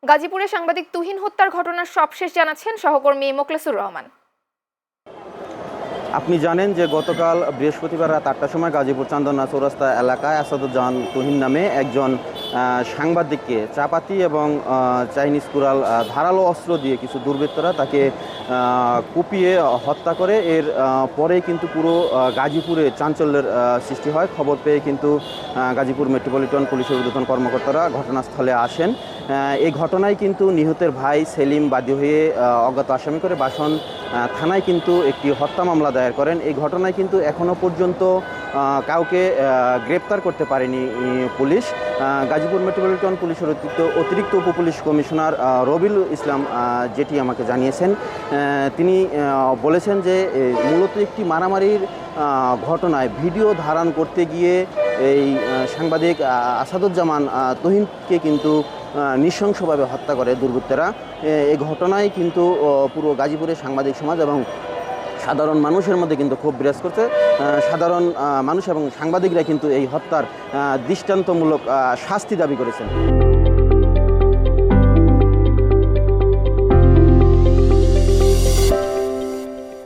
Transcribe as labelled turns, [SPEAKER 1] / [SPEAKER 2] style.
[SPEAKER 1] গাজীপুরে সাংবাদিক তুহিন হত্যার ঘটনার সবশেষ জানাচ্ছেন সহকর্মী মোখলেসুর রহমান।
[SPEAKER 2] আপনি জানেন যে গতকাল বৃহস্পতিবার রাত ৮টার সময় গাজীপুর চান্দনা চৌরাস্তা এলাকায় আসাদুজ্জামান তুহিন নামে একজন সাংবাদিককে চাপাতি এবং চাইনিজ কুড়াল ধারালো অস্ত্র দিয়ে কিছু দুর্বৃত্তরা তাকে কুপিয়ে হত্যা করে। এর পরেই কিন্তু পুরো গাজীপুরে চাঞ্চল্যের সৃষ্টি হয়। খবর পেয়ে কিন্তু গাজীপুর মেট্রোপলিটন পুলিশের ঊর্ধ্বতন কর্মকর্তারা ঘটনাস্থলে আসেন। এই ঘটনায় কিন্তু নিহতের ভাই সেলিম বাদী হয়ে অজ্ঞাত আসামি করে বাসন থানায় কিন্তু একটি হত্যা মামলা দায়ের করেন। এই ঘটনায় কিন্তু এখনও পর্যন্ত কাউকে গ্রেপ্তার করতে পারেনি পুলিশ। গাজীপুর মেট্রোপলিটন পুলিশের অতিরিক্ত উপপুলিশ কমিশনার রবিউল ইসলাম যেটি আমাকে জানিয়েছেন, তিনি বলেছেন যে মূলত একটি মারামারির ঘটনায় ভিডিও ধারণ করতে গিয়ে এই সাংবাদিক আসাদুজ্জামান তুহিনকে কিন্তু নৃশংসভাবে হত্যা করে দুর্বৃত্তরা। এই ঘটনায় কিন্তু পুরো গাজীপুরের সাংবাদিক সমাজ এবং সাধারণ মানুষের মধ্যে কিন্তু ক্ষোভ বিরাজ করছে। সাধারণ মানুষ এবং সাংবাদিকরা কিন্তু এই হত্যার দৃষ্টান্তমূলক শাস্তি দাবি করেছেন।